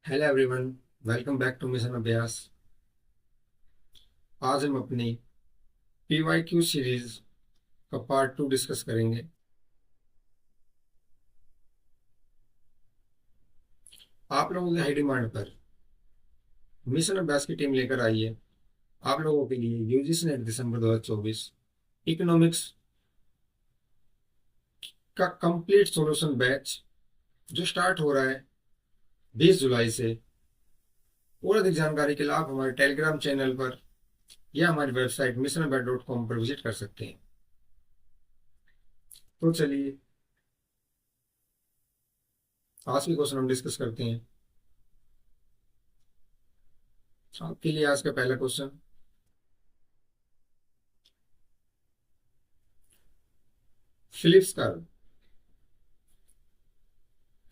Hello everyone, welcome back to mission Abhyas. आज हम अपनी पीवाईक्यू सीरीज का पार्ट 2 डिस्कस करेंगे। आप लोगों की हाई डिमांड पर मिशन अभ्यास की टीम लेकर आई है आप लोगों के लिए यूजीसी नेट दिसंबर 2024 इकोनॉमिक्स का कंप्लीट सॉल्यूशन बैच, जो स्टार्ट हो रहा है 20 जुलाई से। और अधिक जानकारी के लिए आप हमारे टेलीग्राम चैनल पर या हमारी वेबसाइट missionabyte.com पर विजिट कर सकते हैं। तो चलिए आज के क्वेश्चन हम डिस्कस करते हैं। आपके लिए आज का पहला question, Phillips curve,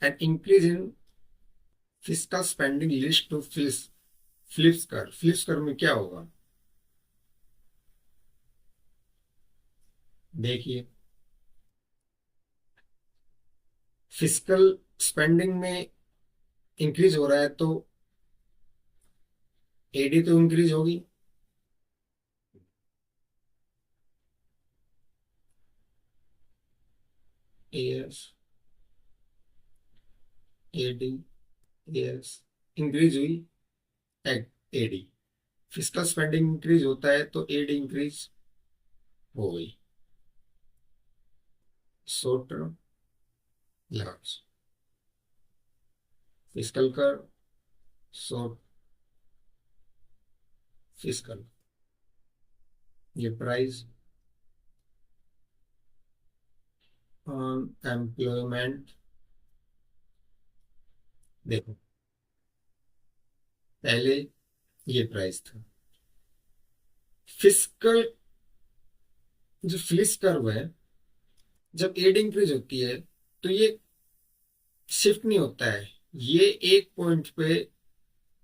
an increase in fiscal spending leads to Phillips curve में क्या होगा? देखिए, फिजिकल स्पेंडिंग में इंक्रीज हो रहा है तो एडी तो इंक्रीज होगी। एस एडी एस इंक्रीज हुई। एडी, फिजिकल स्पेंडिंग इंक्रीज होता है तो एडी इंक्रीज हो गई। Short term large physical curve, short physical, ये प्राइस एम्प्लॉयमेंट। देखो, पहले ये प्राइस था। फिजिकल जो फिलिप्स कर्व है, जब एड इंक्रीज होती है तो ये शिफ्ट नहीं होता है, ये एक पॉइंट पे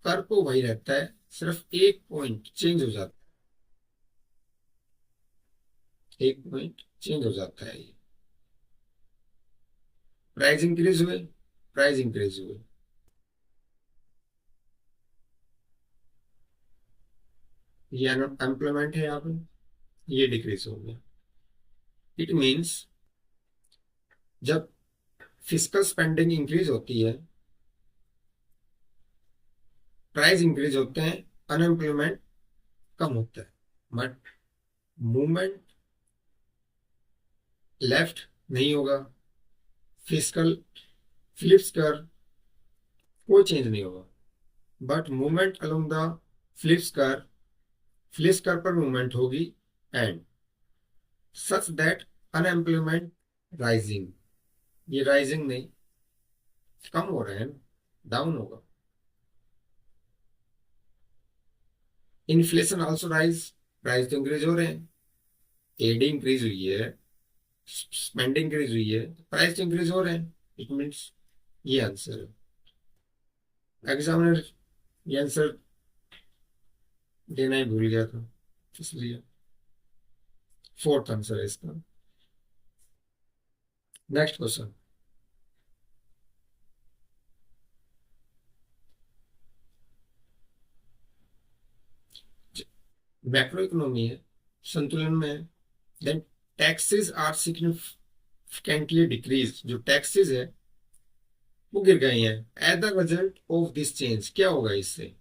कर्व को वही रहता है, सिर्फ एक पॉइंट चेंज हो जाता है, एक पॉइंट चेंज हो जाता है। ये प्राइस इंक्रीज हुए, प्राइस इंक्रीज हुए, ये एम्प्लॉयमेंट है यहाँ पे, ये डिक्रीज हो गया। इट मीन्स जब फिजिकल स्पेंडिंग इंक्रीज होती है, प्राइस इंक्रीज होते हैं, अनएम्प्लॉयमेंट कम होता है, बट मूवमेंट लेफ्ट नहीं होगा। फिजिकल फ्लिप्स कर कोई चेंज नहीं होगा, but movement along the Phillips curve, Phillips curve पर मूवमेंट होगी, and such that unemployment rising, ये राइजिंग नहीं, कम हो रहे हैं, डाउन होगा। इन्फ्लेशन आल्सो राइज, प्राइस तो इंक्रीज हो रहे हैं, एडी इंक्रीज हुई है, स्पेंडिंग इंक्रीज हुई है, प्राइस तो इंक्रीज हो रहे हैं। इट मीन्स ये आंसर है। एग्जामिनर ये आंसर देना ही भूल गया था, इसलिए फोर्थ आंसर है इसका। नेक्स्ट क्वेश्चन, मैक्रो इकोनॉमी है, संतुलन में है, then taxes are significantly decrease, जो टैक्सेस है वो गिर गए हैं। As the result of this change, क्या होगा इससे?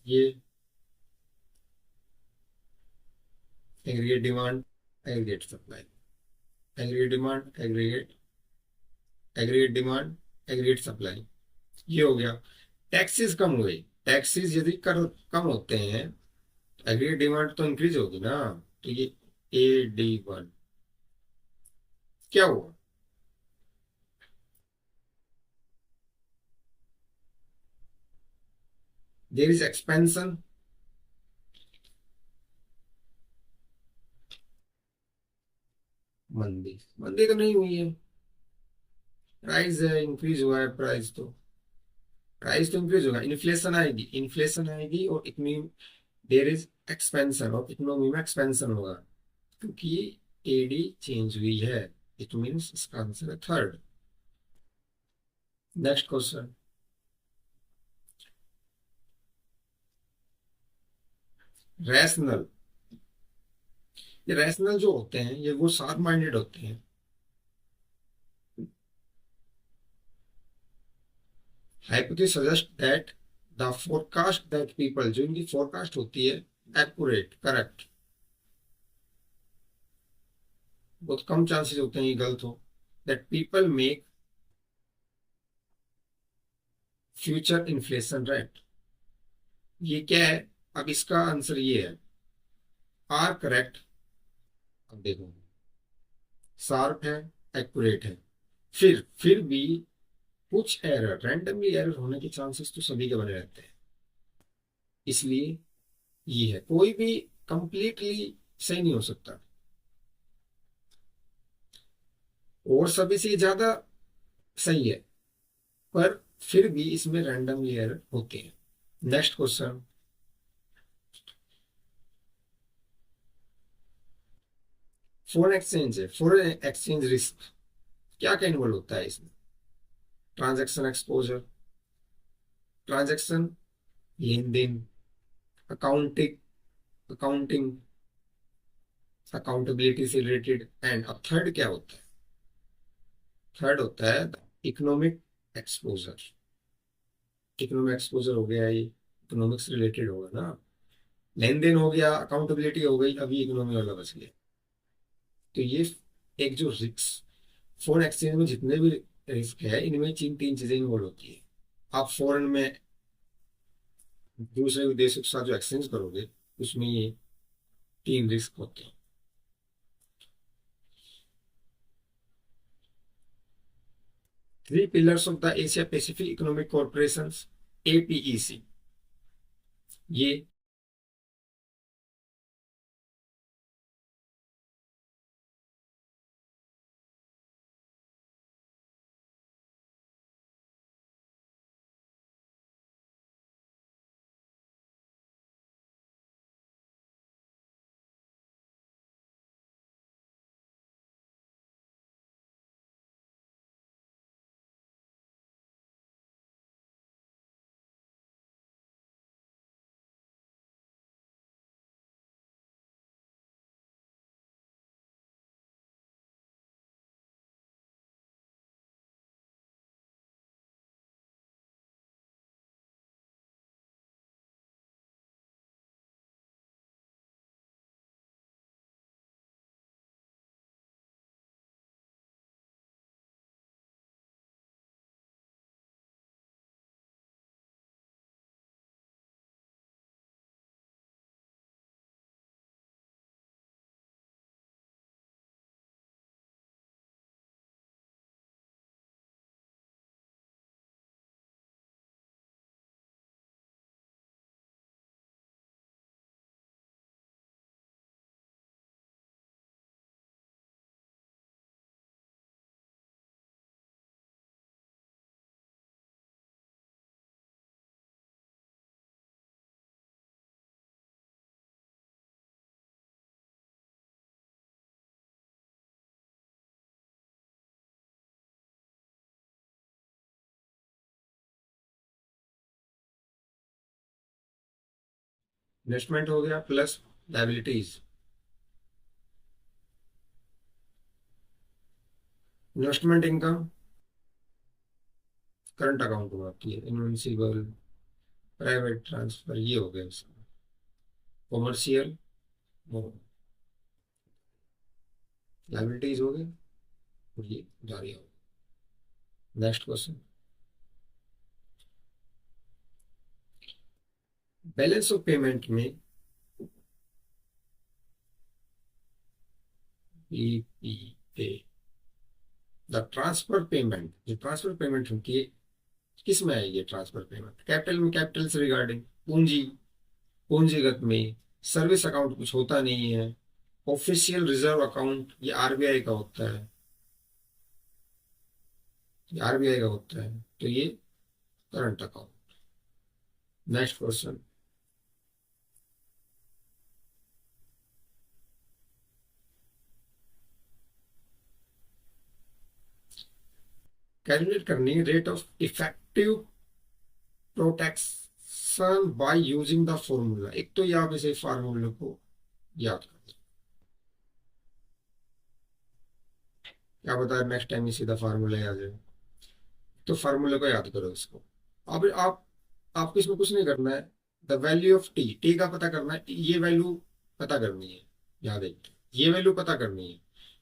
ये aggregate demand, aggregate supply, aggregate demand, aggregate demand, aggregate supply, ये हो गया। टैक्सेस कम हुए, टैक्सेस यदि कर कम होते हैं, एग्रीगेट डिमांड तो इंक्रीज होगी ना। तो ये AD1 क्या हुआ? देयर इज एक्सपेंशन, मंदी, मंदी तो नहीं हुई है, प्राइस है इंक्रीज हुआ है, प्राइस तो इंक्रीज होगा। इन्फ्लेशन आएगी, इन्फ्लेशन आएगी और इकोनॉमी, देयर इज एक्सपेंशन और इकोनॉमी में एक्सपेंशन होगा, क्योंकि एडी चेंज हुई है। इट मीन्स इसका आंसर है थर्ड। Next question, rational. ये रैशनल जो होते हैं ये वो शार्प माइंडेड होते हैं। Hypothesis suggest that the forecast that people, जो इनकी फोरकास्ट होती है एक्यूरेट, करेक्ट, बहुत कम चांसेस होते हैं ये गलत हो। That people make future inflation rate, ये क्या है? अब इसका आंसर ये है, आर करेक्ट। अब देखो, शार्प है, एक्यूरेट है, फिर भी कुछ एरर, रैंडमली एरर होने के चांसेस तो सभी के बने रहते हैं। इसलिए ये है, कोई भी कंप्लीटली सही नहीं हो सकता, और सभी से ज्यादा सही है, पर फिर भी इसमें रैंडमली एरर होते हैं। नेक्स्ट क्वेश्चन, फॉरेन एक्सचेंज है, फॉरेन एक्सचेंज रिस्क क्या क्या इन्वॉल्व होता है इसमें? ट्रांजैक्शन एक्सपोजर, ट्रांजैक्शन लेन देन, अकाउंटिंग, अकाउंटिंग अकाउंटेबिलिटी से रिलेटेड, एंड अब थर्ड क्या होता है? थर्ड होता है इकोनॉमिक एक्सपोजर। इकोनॉमिक एक्सपोजर हो गया, ये इकोनॉमिक्स रिलेटेड होगा ना, लेन देन हो गया, अकाउंटेबिलिटी हो गई, अभी इकोनॉमी वाला बच गया। तो ये एक जो रिस्क, फॉरेन एक्सचेंज में जितने भी रिस्क है इनमें तीन तीन चीजें इन्वॉल्व होती है। आप फॉरेन में दूसरे देशों के साथ जो एक्सचेंज करोगे उसमें ये तीन रिस्क होते हैं। Three pillars of the Asia Pacific economic corporation, APEC, ये इन्वेस्टमेंट हो गया plus liabilities. Investment income current account में आती है, इनविजिबल, प्राइवेट ट्रांसफर, ये हो गया इसका। कॉमर्शियल लायबिलिटीज हो गए, और ये जारी हो गया। Next question, balance of payment में PPA, द ट्रांसफर पेमेंट, जो ट्रांसफर पेमेंट होती है किस में आएगी? ट्रांसफर पेमेंट कैपिटल में, कैपिटल से रिगार्डिंग, पूंजी, पूंजीगत में, सर्विस अकाउंट कुछ होता नहीं है, ऑफिशियल रिजर्व अकाउंट ये RBI का होता है, ये RBI का होता है, तो ये current account. Next question, calculate करनी है rate of effective protection by using the formula. एक तो ये आप इसे फार्मूले को याद कर, क्या बता नेक्स्ट टाइम ही सीधा फार्मूला याद है, तो फार्मूले को याद करो इसको। अब आपको इसमें कुछ नहीं करना है, the value of T, T का पता करना है, ये वैल्यू पता करनी है, याद है, ये वैल्यू पता करनी है।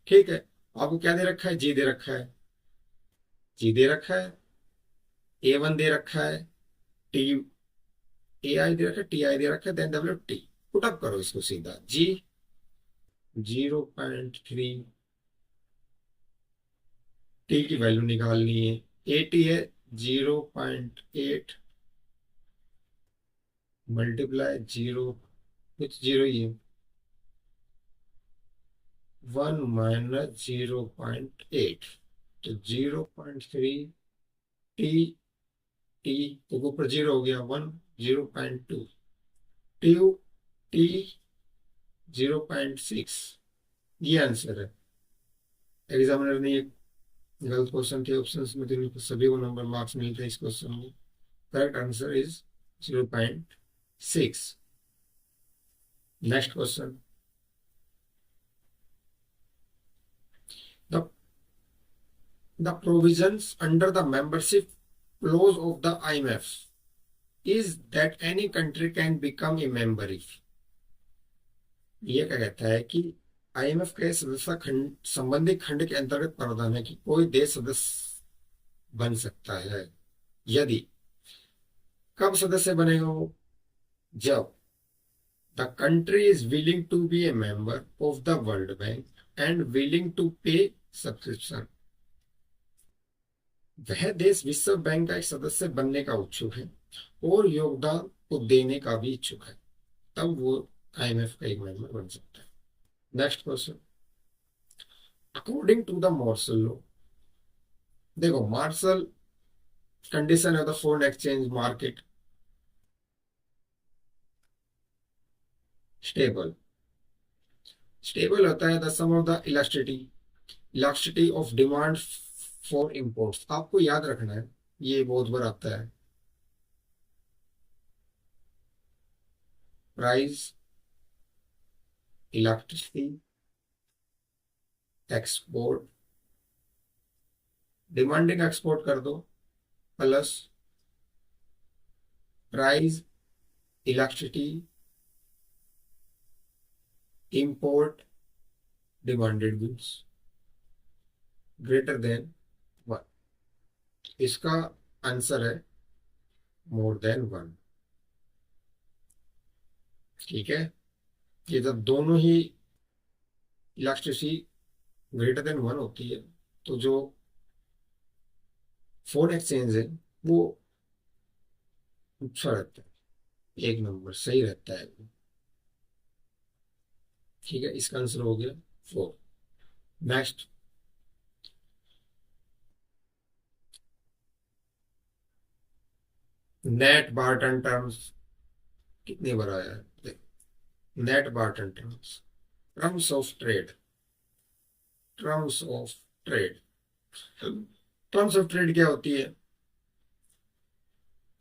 ठीक है, आपको क्या दे रखा है, जी दे रखा है, जी दे रखा है, A1 दे रखा है, टी AI दे रखा है, TI दे रखा है, देन डब्ल्यू टी। पुटअप करो इसको सीधा, जी 0.3, टी की वैल्यू निकालनी है, AT है 0.8 मल्टीप्लाई 0, कुछ जीरो ही है, 1 माइनस 0.8, तो 0.3 टी, टी तो ऊपर जीरो हो गया, 1 0.2 टी, टी 0.6, ये आंसर है। एग्जामिनर ने एक गलत क्वेश्चन के ऑप्शंस में तो सभी को नंबर मार्क्स मिलते हैं इस क्वेश्चन में। Correct answer is 0.6। Next question, the the provisions under the membership clause of the IMF is that any country can become a member if, ये क्या कहता है कि IMF के सदस्य खंड संबंधी खंड के अंतर्गत प्रावधान है कि कोई देश सदस्य बन सकता है यदि, कब सदस्य बनेगा वो, जब the country is willing to be a member of the World Bank and willing to pay subscription, वह देश विश्व बैंक का एक सदस्य बनने का इच्छुक है और योगदान को देने का भी इच्छुक है, तब वो IMF का एक मेंबर बन सकता है। Next question, according to the Marshall law, देखो मार्शल कंडीशन है the foreign exchange market stable, stable होता है the sum of the elasticity of demand for imports, आपको याद रखना है, ये बहुत बार आता है, price elasticity export, demanding export कर दो, plus price elasticity import demanded goods greater than 1, इसका आंसर है मोर देन 1। ठीक है, ये जब दोनों ही इलास्टिसिटी ग्रेटर देन 1 होती है तो जो फॉरेन एक्सचेंज है वो अच्छा रहता है, एक नंबर सही रहता है। ठीक है, इसका आंसर हो गया 4। नेक्स्ट, नेट बार्टन टर्म्स कितनी बार आया है, net Barton terms, terms of trade, terms of trade, terms of trade क्या होती है,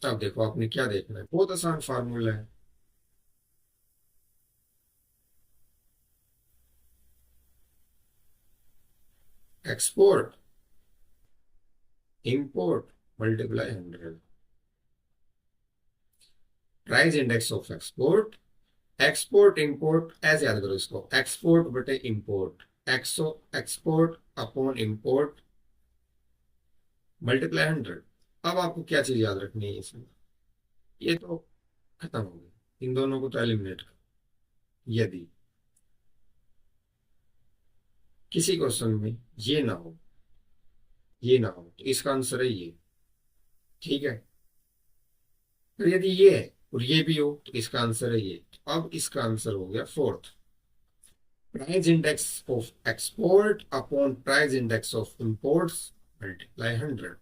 अब देखो आपने क्या देखना है, बहुत आसान फार्मूला है, export import multiply 100, price index of export, export import, ऐसे याद करो इसको, एक्सपोर्ट बटे import, export upon import multiply 100। अब आपको क्या चीज याद रखनी है इसमें, ये तो खत्म हो गया, इन दोनों को तो एलिमिनेट कर, यदि किसी क्वेश्चन में ये ना हो, ये ना हो तो इसका आंसर है ये। ठीक है, तो यदि ये है और ये भी हो तो इसका आंसर है ये, अब इसका आंसर हो गया 4th, price index of export upon price index of imports multiply 100,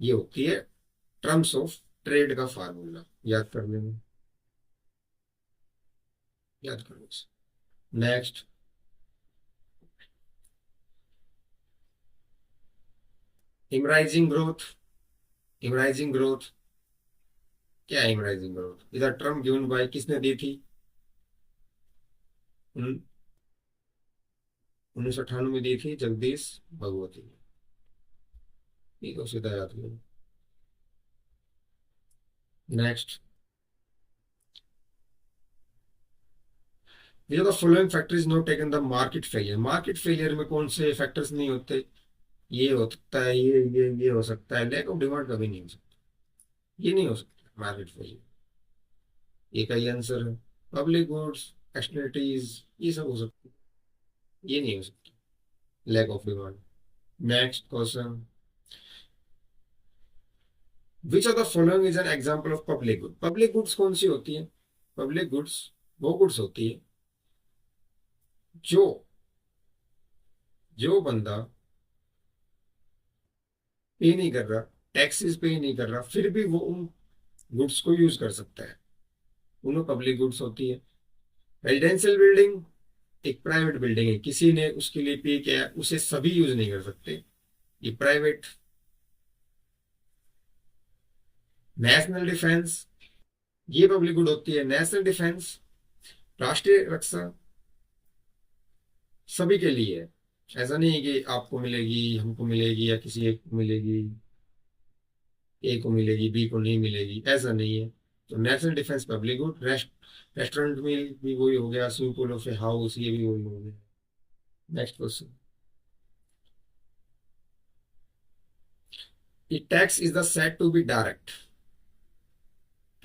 ये होती है टर्म्स ऑफ ट्रेड का फार्मूला, याद कर लेना, याद करो। नेक्स्ट, इमराइजिंग ग्रोथ, इमराइजिंग ग्रोथ क्या है? इमराइजिंग ग्रोथ इधर टर्म गिवन बाय किसने दी थी? 1998 में दी थी जगदीश भगवती ने। ये तो सीधा याद करो। नेक्स्ट, ये the following factor is not taken the market failure. Market failure में कौन से फैक्टर्स नहीं होते? ये हो सकता है, ये हो सकता है, लैक ऑफ डिमांड कभी नहीं हो सकता, ये नहीं हो सकता मार्केट फेलियर। ये का ही आंसर है। पब्लिक गुड्स, एक्सटर्नलिटीज, ये सब हो सकता है, ये नहीं हो सकता lack of demand. Next question, which of the following is an example of public good. Public goods कौन सी होती है? पब्लिक गुड्स वो गुड्स होती है जो जो बंदा पे नहीं कर रहा, टैक्सेस पे नहीं कर रहा, फिर भी वो उन गुड्स को यूज कर सकता है, उन्हें पब्लिक गुड्स होती है। रेजिडेंशियल बिल्डिंग एक प्राइवेट बिल्डिंग है, किसी ने उसके लिए पे किया है, उसे सभी यूज नहीं कर सकते, ये प्राइवेट। नेशनल डिफेंस ये पब्लिक गुड होती है। नेशनल डिफेंस, राष्ट्रीय रक्षा सभी के लिए है, ऐसा नहीं है कि आपको मिलेगी, हमको मिलेगी, या किसी एक को मिलेगी, ए को मिलेगी बी को नहीं मिलेगी, ऐसा नहीं है। तो national defence public good. Restaurant में भी वही हो गया, swimming pool of a house ये भी वही हो गया। Next question, tax is the said to be direct.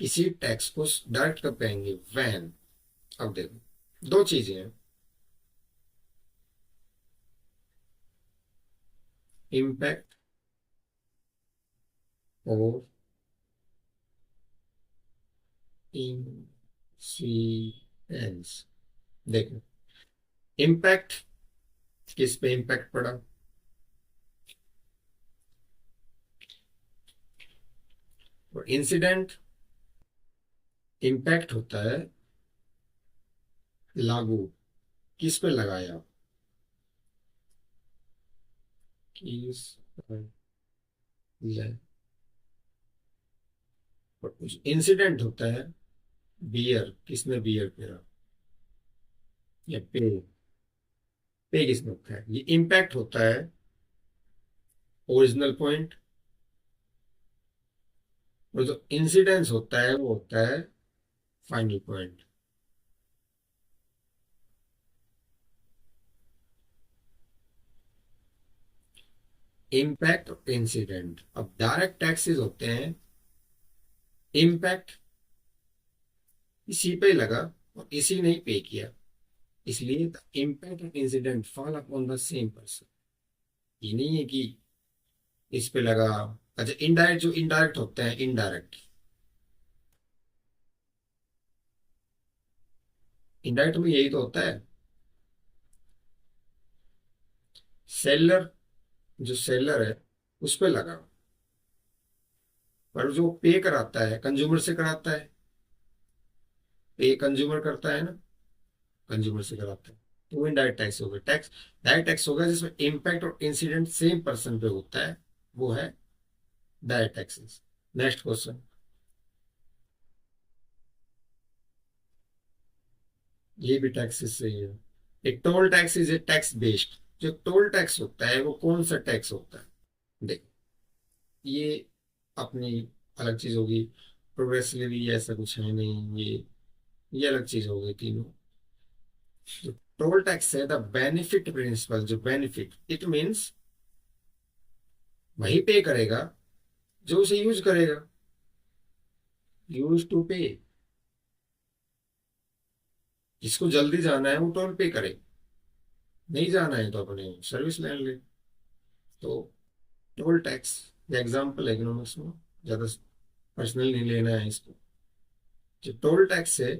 किसी टैक्स को डायरेक्ट कब कहेंगे? वैन, अब देखो दो चीजें हैं, इम्पैक्ट और इंसिडेंस। देखो इम्पैक्ट, किस पे इम्पैक्ट पड़ा? और इंसिडेंट, इम्पैक्ट होता है लागू, किस पे लगाया, किस पर लगाया। और कुछ इंसिडेंट होता है बियर, किसने बियर करा, या पे किसने रखा है। ये इम्पैक्ट होता है ओरिजिनल पॉइंट, और जो इंसिडेंस होता है वो होता है फाइनल पॉइंट। इम्पैक्ट और इंसिडेंट। अब डायरेक्ट टैक्सेस होते हैं, इम्पैक्ट इसी पे लगा और इसी ने पे किया, इसलिए the impact of incident fall upon the same person. ये नहीं है कि इस पे लगा। अच्छा, इनडायरेक्ट, जो इनडायरेक्ट होते हैं, इनडायरेक्ट, इनडायरेक्ट में यही तो होता है। सेलर, जो सेलर है उस पे लगा, पर जो पे कराता है कंज्यूमर से कराता है, पे कंज्यूमर करता है ना, कंज्यूमर से कराता है, तो वो इनडायरेक्ट टैक्स हो गया। टैक्स डायरेक्ट टैक्स होगा जिसमें इम्पैक्ट और इंसिडेंट सेम पर्सन पे होता है, वो है डायरेक्ट टैक्सेस। नेक्स्ट क्वेश्चन, ये भी टैक्सेस से ही है। एक toll tax is a tax based. जो टोल टैक्स होता है वो कौन सा टैक्स होता है? देख, ये अपनी अलग चीज होगी, प्रोग्रेसिवली ऐसा कुछ है नहीं, ये अलग चीज हो गई तीनों। जो टोल टैक्स है, द बेनिफिट प्रिंसिपल, जो बेनिफिट, इट मीन्स वही पे करेगा जो उसे यूज करेगा, यूज टू पे। जिसको जल्दी जाना है वो टोल पे करे, नहीं जाना है तो अपने सर्विस ले ले। तो टोल टैक्स एग्जाम्पल है इकोनॉमिक्स में, ज्यादा पर्सनल नहीं लेना है इसको। जो टोल टैक्स है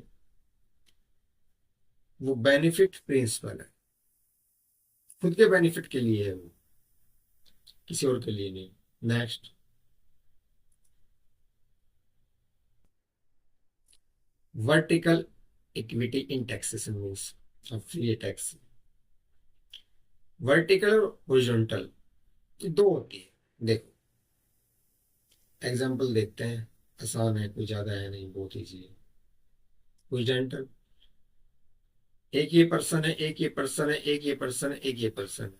वो बेनिफिट प्रिंसिपल है, खुद के बेनिफिट के लिए है वो, किसी और के लिए नहीं। Next, vertical equity in taxation means, अब फ्री टैक्स। वर्टिकल और हॉरिजॉन्टल, ये दो होती है। देखो एग्जाम्पल देखते हैं, आसान है, कोई ज्यादा है नहीं, बहुत ईजी है। कोई जेंटल, एक ये पर्सन है, एक ये पर्सन है, एक ये पर्सन है, एक ये पर्सन है,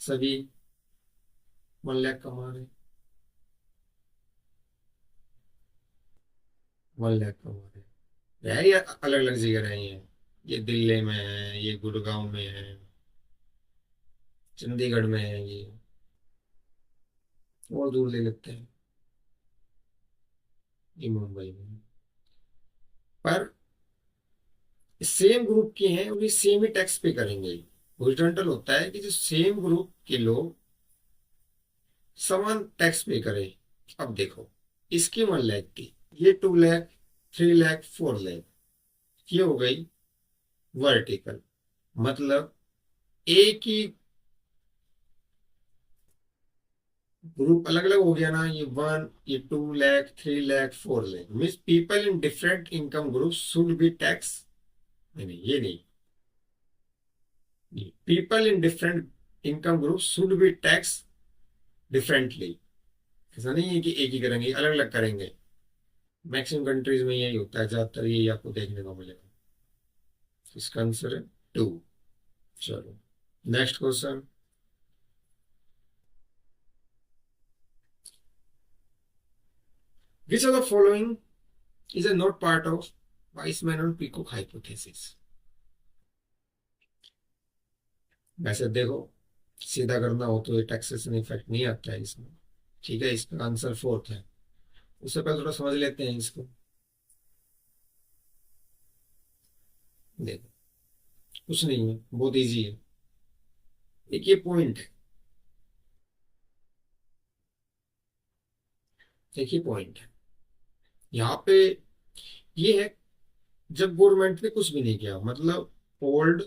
सभी 1 लाख कमा रहे हैं, 1 लाख कमा रहे हैं। ये अलग अलग जगह रहे हैं, ये दिल्ली में है, ये गुड़गांव में है, चंडीगढ़ में है, ये और दूर ले लेते हैं, ये मुंबई में है। पर सेम ग्रुप के हैं, उन्हें सेम ही टैक्स पे करेंगे। हॉरिजॉन्टल होता है कि जो सेम ग्रुप के लोग समान टैक्स पे करें। अब देखो, इसकी 1 लाख की, ये 2 लाख, 3 लाख, 4 लाख, ये हो गई वर्टिकल। मतलब एक ही ग्रुप अलग अलग हो गया ना, ये 1, ये 2 lakh, 3 lakh, 4 lakh, means people in different income group should be tax. नहीं नहीं, ये नहीं, people in different income group should be tax differently. ऐसा नहीं है कि एक ही करेंगे, अलग अलग करेंगे। मैक्सिमम कंट्रीज में यही होता है, ज्यादातर यही आपको देखने को मिलेगा। इसका आंसर है 2। चलो next question. Which of the following is a not part of Wiseman और पीकॉक हाइपोथेसिस। वैसे देखो, सीधा करना हो तो ये टैक्सेशन इफेक्ट नहीं आता है इसमें। ठीक है, इसका आंसर 4 है। उससे पहले थोड़ा समझ लेते हैं इसको। देखो कुछ नहीं है, बहुत इजी है। एक ये पॉइंट है, एक ही पॉइंट है यहाँ पे। ये है, जब गवर्नमेंट ने कुछ भी नहीं किया, मतलब ओल्ड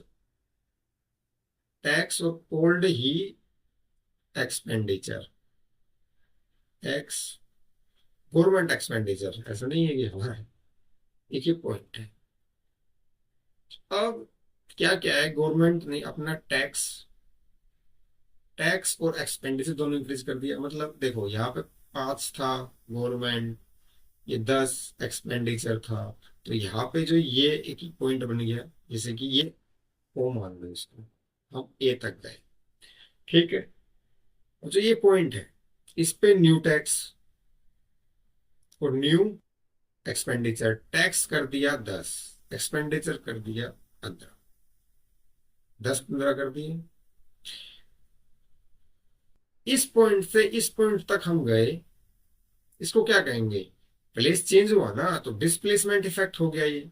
टैक्स और ओल्ड ही एक्सपेंडिचर, टैक्स गवर्नमेंट एक्सपेंडिचर, ऐसा नहीं है कि हमारा है। एक ही पॉइंट है। अब क्या क्या है, गवर्नमेंट ने अपना टैक्स, टैक्स और एक्सपेंडिचर दोनों इंक्रीज कर दिया। मतलब देखो यहाँ पे 5 था गवर्नमेंट, ये 10 एक्सपेंडिचर था। तो यहाँ पे जो ये एक ही पॉइंट बन गया, जैसे कि ये ओ मान लो इसको, हम ए तक गए। ठीक है, और जो ये पॉइंट है, इस पे न्यू टैक्स और न्यू एक्सपेंडिचर, टैक्स कर दिया 10, एक्सपेंडिचर कर दिया 15, 10 15 कर दिए। इस पॉइंट से इस पॉइंट तक हम गए, इसको क्या कहेंगे, प्लेस चेंज हुआ ना, तो डिस्प्लेसमेंट इफेक्ट हो गया ये।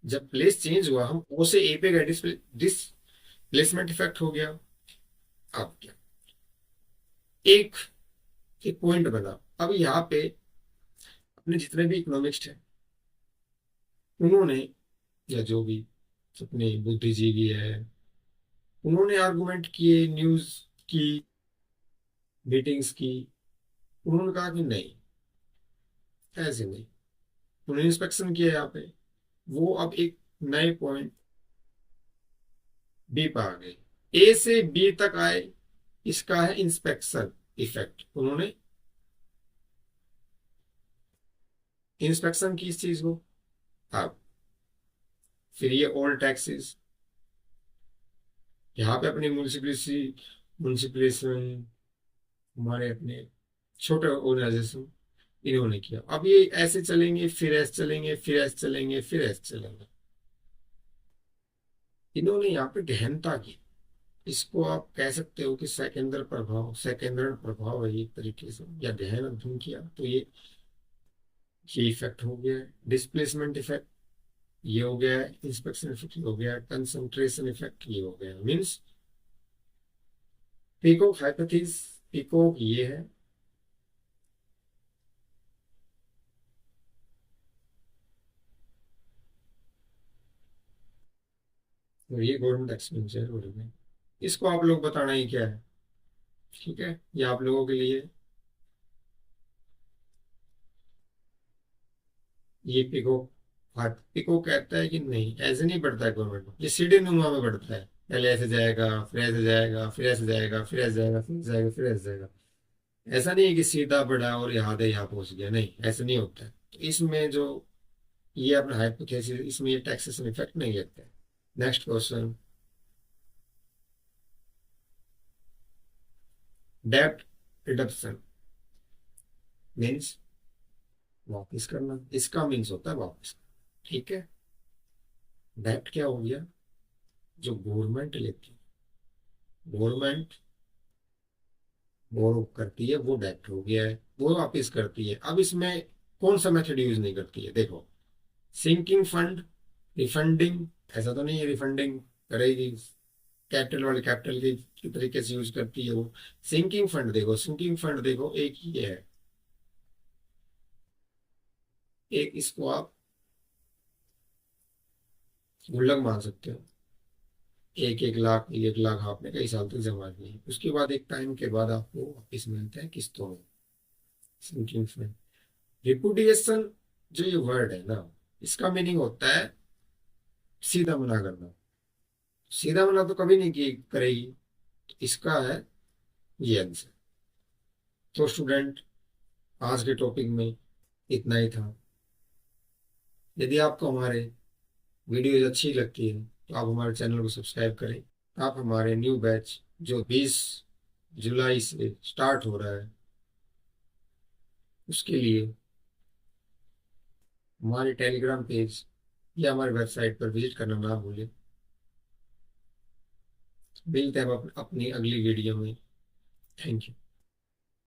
जब प्लेस चेंज हुआ, हम ओ से ए पे गए, डिस्प्लेसमेंट इफेक्ट हो गया। अब क्या, एक एक पॉइंट बना। अब यहाँ पे अपने जितने भी इकोनॉमिस्ट हैं, उन्होंने, या जो भी अपने बुद्धिजीवी है, उन्होंने आर्गुमेंट किए, न्यूज की, मीटिंग्स की। उन्होंने कहा कि नहीं, ऐसे नहीं। उन्होंने इंस्पेक्शन किया यहाँ पे, वो अब एक नए पॉइंट बी पर आ गए, ए से बी तक आए। इसका है इंस्पेक्शन इफेक्ट। उन्होंने इंस्पेक्शन की इस चीज को। अब फिर ये ओल्ड टैक्सेस, यहाँ पे अपनी म्यूनिसिपलिटी, म्यूनिसिपलिटी, हमारे अपने छोटे ऑर्गेनाइजेशन, इन्होंने किया। अब ये ऐसे चलेंगे, फिर ऐसे चलेंगे, फिर ऐसे चलेंगे, फिर ऐसे चलेंगे। इन्होंने यहाँ पे गहनता की। इसको आप कह सकते हो कि सेकेंडर प्रभाव, सेकेंडर प्रभाव है एक तरीके से, या गहन अध्ययन किया तो ये इफेक्ट हो गया है। डिस्प्लेसमेंट इफेक्ट ये हो गया है, इंस्पेक्शन इफेक्ट ये हो गया है, कंसंट्रेशन इफेक्ट ये हो गया है। मीन्स पीकॉक हाइपोथेसिस, पीकॉक ये है, और ये गवर्नमेंट एक्सपेंडिचर हो रही है। इसको आप लोग बताना ही क्या है। ठीक है, ये आप लोगों के लिए। ये पिको, पिको कहता है कि नहीं, ऐसे नहीं बढ़ता है गवर्नमेंट, ये सीढ़ी नुमा में बढ़ता है। पहले ऐसे जाएगा, फिर ऐसे जाएगा, फिर ऐसे जाएगा, फिर ऐसे जाएगा, फिर ऐसे जाएगा, फिर ऐसे जाएगा। ऐसा नहीं है कि सीधा बढ़ा और यहाँ दे यहाँ पहुंच गया, नहीं ऐसा नहीं होता है। तो इसमें जो ये अपना हाइपोथेसिस, इसमें ये टैक्सेशन इफेक्ट नहीं लेते हैं। नेक्स्ट क्वेश्चन, डेब्ट रिडक्शन मीन्स वापिस करना, इसका मीन्स होता है वापिस करना, ठीक है। डेब्ट क्या हो गया, जो गवर्नमेंट लेती है, गवर्नमेंट बोरो करती है, वो डेब्ट हो गया है, वो वापिस करती है। अब इसमें कौन सा मेथड यूज नहीं करती है, देखो, सिंकिंग फंड, रिफंडिंग, ऐसा तो नहीं है रिफंडिंग करेगी, कैपिटल वाले कैपिटल के तरीके से यूज करती है वो। सिंकिंग फंड देखो, सिंकिंग फंड देखो एक ही है, एक इसको आप गुल्लक मान सकते हो, 1-1 लाख, 1 लाख आपने कई साल तक जमा की, उसके बाद एक टाइम के बाद आपको वापिस मिलते हैं किस्तों में। सिंकिंग फंड, रिपुडिएशन, जो ये वर्ड है ना, इसका मीनिंग होता है सीधा मना करना। सीधा मना तो कभी नहीं की करेगी, तो इसका है ये आंसर। तो स्टूडेंट, आज के टॉपिक में इतना ही था। यदि आपको हमारे वीडियोज अच्छी लगती है तो आप हमारे चैनल को सब्सक्राइब करें। आप हमारे न्यू बैच जो 20 जुलाई से स्टार्ट हो रहा है, उसके लिए हमारे टेलीग्राम पेज या हमारे वेबसाइट पर विजिट करना ना भूलें। मिलते हैं हम अपनी अगली वीडियो में। Thank you.